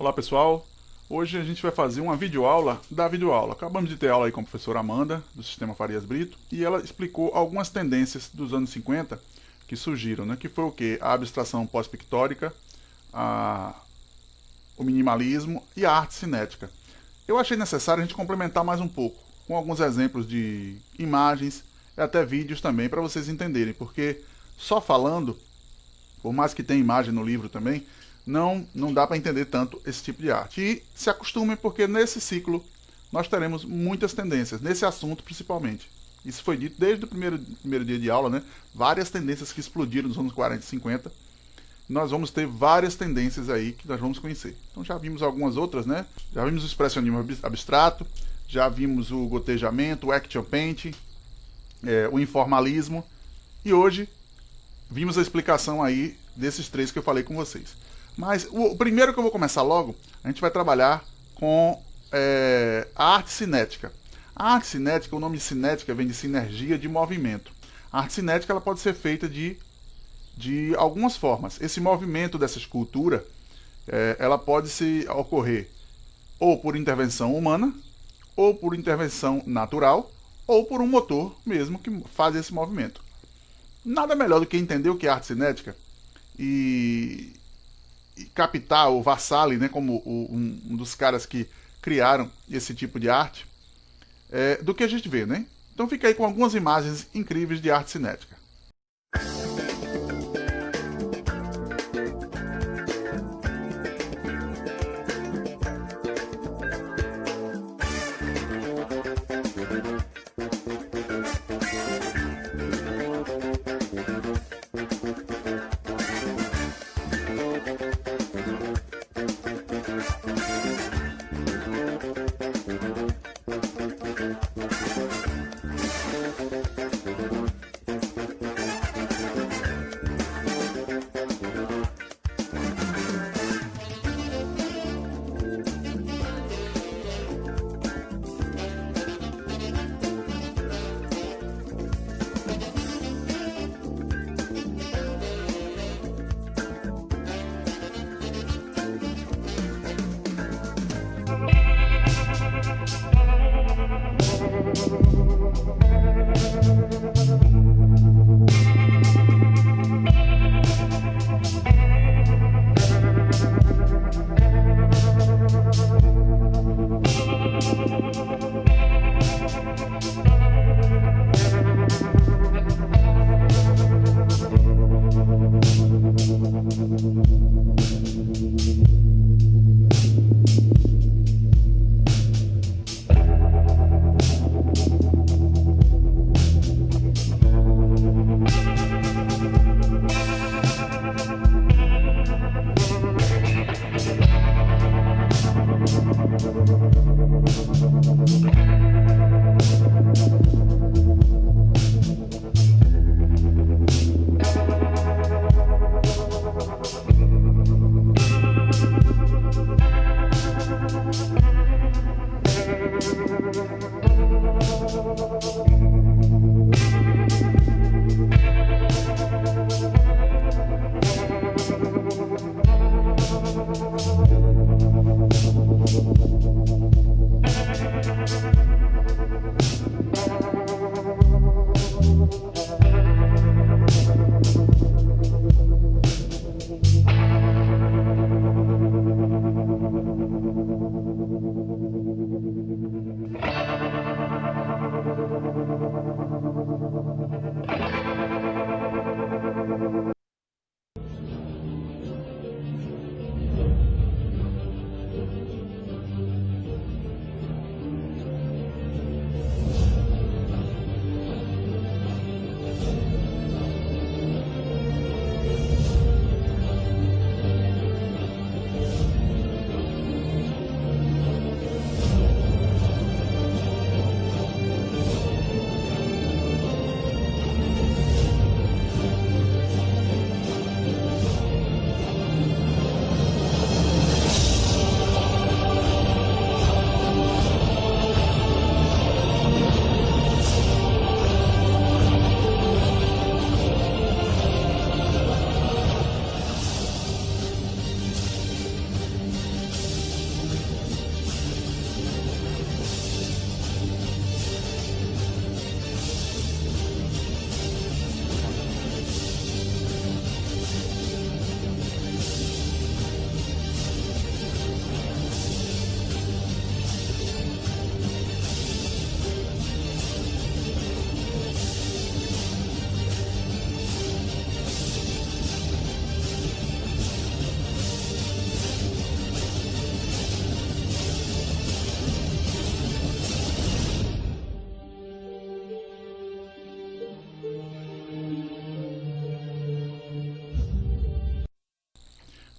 Olá pessoal, hoje a gente vai fazer uma videoaula da videoaula. Acabamos de ter aula aí com a professora Amanda, do Sistema Farias Brito, e ela explicou algumas tendências dos anos 50 que surgiram, né? Que foi o quê? A abstração pós-pictórica, o minimalismo e a arte cinética. Eu achei necessário a gente complementar mais um pouco, com alguns exemplos de imagens e até vídeos também, para vocês entenderem, porque só falando, por mais que tenha imagem no livro também, não dá para entender tanto esse tipo de arte. E se acostumem, porque nesse ciclo nós teremos muitas tendências, nesse assunto principalmente. Isso foi dito desde o primeiro dia de aula, né? Várias tendências que explodiram nos anos 40 e 50. Nós vamos ter várias tendências aí que nós vamos conhecer. Então já vimos algumas outras, né? Já vimos o expressionismo abstrato, já vimos o gotejamento, o action painting, o informalismo. E hoje vimos a explicação aí desses três que eu falei com vocês. Mas o primeiro que eu vou começar logo, a gente vai trabalhar com a arte cinética. A arte cinética, o nome cinética vem de sinergia de movimento. A arte cinética ela pode ser feita de algumas formas. Esse movimento dessa escultura, ela pode ocorrer ou por intervenção humana, ou por intervenção natural, ou por um motor mesmo que faz esse movimento. Nada melhor do que entender o que é arte cinética e captar o Vassalli, né, como um dos caras que criaram esse tipo de arte, do que a gente vê, né? Então fica aí com algumas imagens incríveis de arte cinética.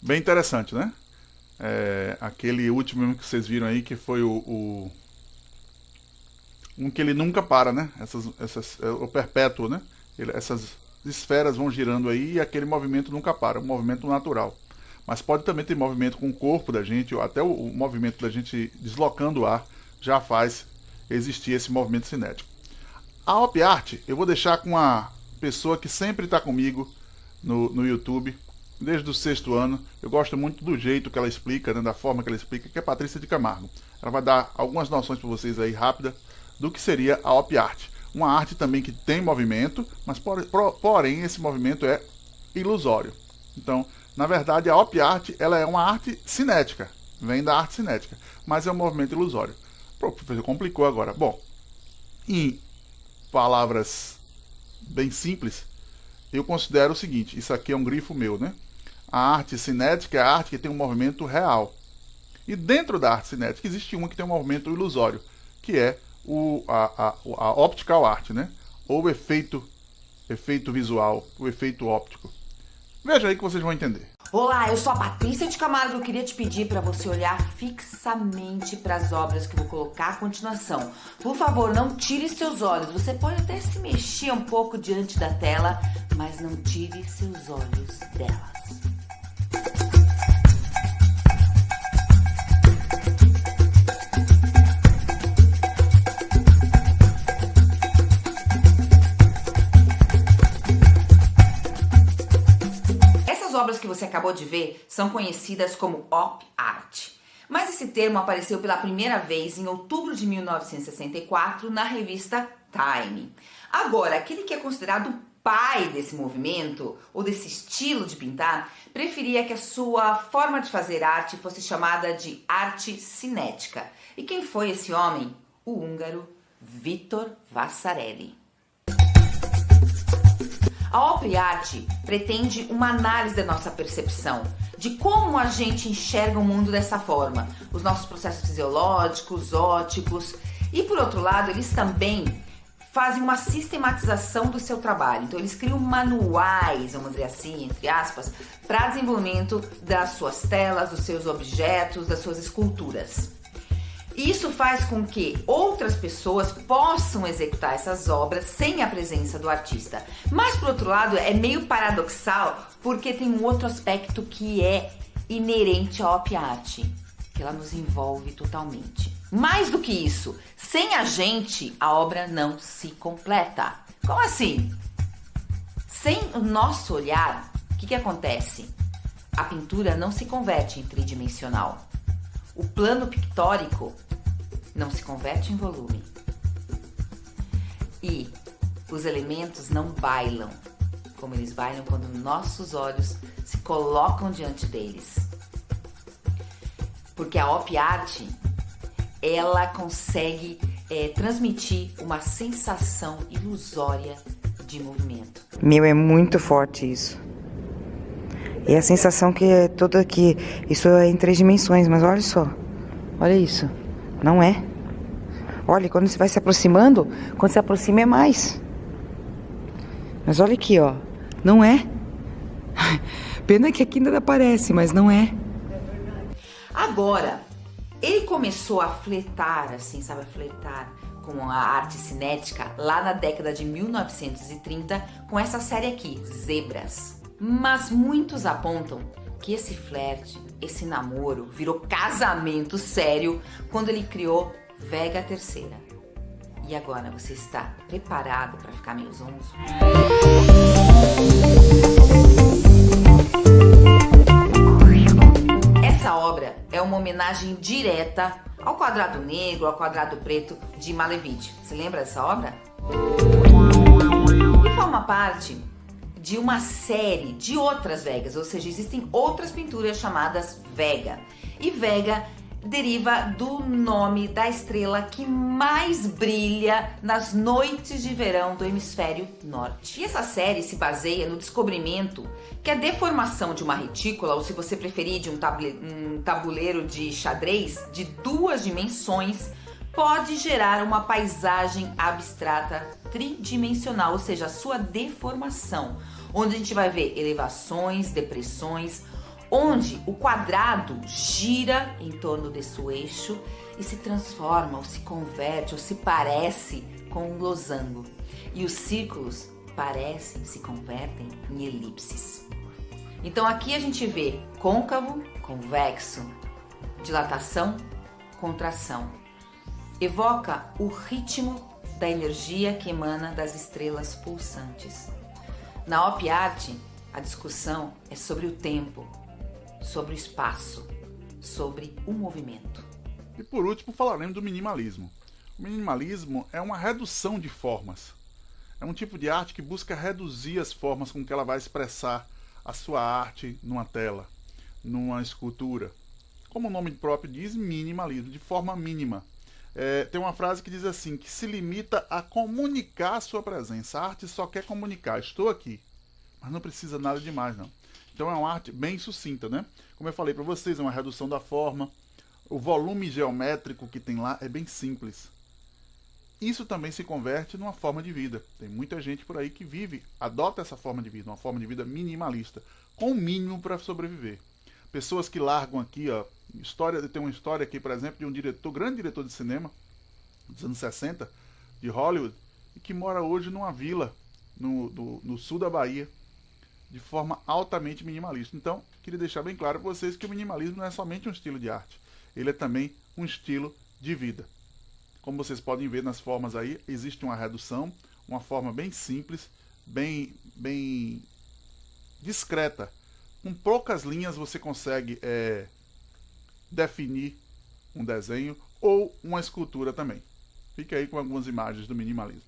Bem interessante, né? Aquele último que vocês viram aí, que foi um que ele nunca para, né? O perpétuo, né? Essas esferas vão girando aí e aquele movimento nunca para, um movimento natural. Mas pode também ter movimento com o corpo da gente, ou até o movimento da gente deslocando o ar já faz existir esse movimento cinético. A Op Art eu vou deixar com uma pessoa que sempre está comigo no YouTube, desde o 6º ano. Eu gosto muito do jeito que ela explica, né, da forma que ela explica, que é Patrícia de Camargo. Ela vai dar algumas noções para vocês aí rápida do que seria a Op Art. Uma arte também que tem movimento, mas porém esse movimento é ilusório. Então, na verdade, a Op Art ela é uma arte cinética, vem da arte cinética, mas é um movimento ilusório. O professor complicou agora. Bom, em palavras bem simples, eu considero o seguinte, isso aqui é um grifo meu, né? A arte cinética é a arte que tem um movimento real. E dentro da arte cinética existe uma que tem um movimento ilusório, que é a optical art, né? Ou o efeito visual, o efeito óptico. Veja aí que vocês vão entender. Olá, eu sou a Patrícia de Camargo. Eu queria te pedir para você olhar fixamente para as obras que eu vou colocar à continuação. Por favor, não tire seus olhos. Você pode até se mexer um pouco diante da tela, mas não tire seus olhos delas. Obras que você acabou de ver são conhecidas como Op Art. Mas esse termo apareceu pela primeira vez em outubro de 1964 na revista Time. Agora, aquele que é considerado o pai desse movimento ou desse estilo de pintar, preferia que a sua forma de fazer arte fosse chamada de arte cinética. E quem foi esse homem? O húngaro Victor Vasarely. A Op Art pretende uma análise da nossa percepção, de como a gente enxerga o mundo dessa forma, os nossos processos fisiológicos, ópticos, e por outro lado, eles também fazem uma sistematização do seu trabalho. Então eles criam manuais, vamos dizer assim, entre aspas, para desenvolvimento das suas telas, dos seus objetos, das suas esculturas. Isso faz com que outras pessoas possam executar essas obras sem a presença do artista. Mas, por outro lado, é meio paradoxal porque tem um outro aspecto que é inerente à Op Art, que ela nos envolve totalmente. Mais do que isso, sem a gente, a obra não se completa. Como assim? Sem o nosso olhar, o que acontece? A pintura não se converte em tridimensional. O plano pictórico não se converte em volume. E os elementos não bailam, como eles bailam quando nossos olhos se colocam diante deles. Porque a Op Art, ela consegue transmitir uma sensação ilusória de movimento. Meu, é muito forte isso. E a sensação que é toda aqui, isso é em 3 dimensões, mas olha só, olha isso, não é? Olha, quando você vai se aproximando, quando se aproxima é mais. Mas olha aqui, ó, não é? Pena que aqui ainda aparece, mas não é. Agora, ele começou a flertar, assim, sabe, flertar com a arte cinética lá na década de 1930 com essa série aqui, Zebras. Mas muitos apontam que esse flerte, esse namoro, virou casamento sério quando ele criou Vega III. E agora, você está preparado para ficar meio zonzo? Essa obra é uma homenagem direta ao quadrado negro, ao quadrado preto de Malevich. Você lembra dessa obra? E forma parte de uma série de outras Vegas, ou seja, existem outras pinturas chamadas Vega. E Vega deriva do nome da estrela que mais brilha nas noites de verão do hemisfério norte. E essa série se baseia no descobrimento que a deformação de uma retícula, ou se você preferir de um tabuleiro de xadrez de 2 dimensões, pode gerar uma paisagem abstrata tridimensional, ou seja, a sua deformação, onde a gente vai ver elevações, depressões, onde o quadrado gira em torno desse eixo e se transforma, ou se converte, ou se parece com um losango. E os círculos parecem, se convertem em elipses. Então aqui a gente vê côncavo, convexo, dilatação, contração. Evoca o ritmo da energia que emana das estrelas pulsantes. Na Op Art, a discussão é sobre o tempo, sobre o espaço, sobre o movimento. E por último falaremos do minimalismo. O minimalismo é uma redução de formas. É um tipo de arte que busca reduzir as formas com que ela vai expressar a sua arte numa tela, numa escultura. Como o nome próprio diz, minimalismo, de forma mínima. Tem uma frase que diz assim, que se limita a comunicar a sua presença. A arte só quer comunicar, estou aqui, mas não precisa nada demais não. Então é uma arte bem sucinta, né? Como eu falei para vocês, é uma redução da forma. O volume geométrico que tem lá é bem simples. Isso também se converte numa forma de vida. Tem muita gente por aí que vive, adota essa forma de vida, uma forma de vida minimalista, com o mínimo para sobreviver. Pessoas que largam aqui, ó, tem uma história aqui, por exemplo, de um grande diretor de cinema, dos anos 60, de Hollywood, e que mora hoje numa vila, no sul da Bahia, de forma altamente minimalista. Então, queria deixar bem claro para vocês que o minimalismo não é somente um estilo de arte, ele é também um estilo de vida. Como vocês podem ver nas formas aí, existe uma redução, uma forma bem simples, bem discreta. Com poucas linhas você consegue definir um desenho ou uma escultura também. Fique aí com algumas imagens do minimalismo.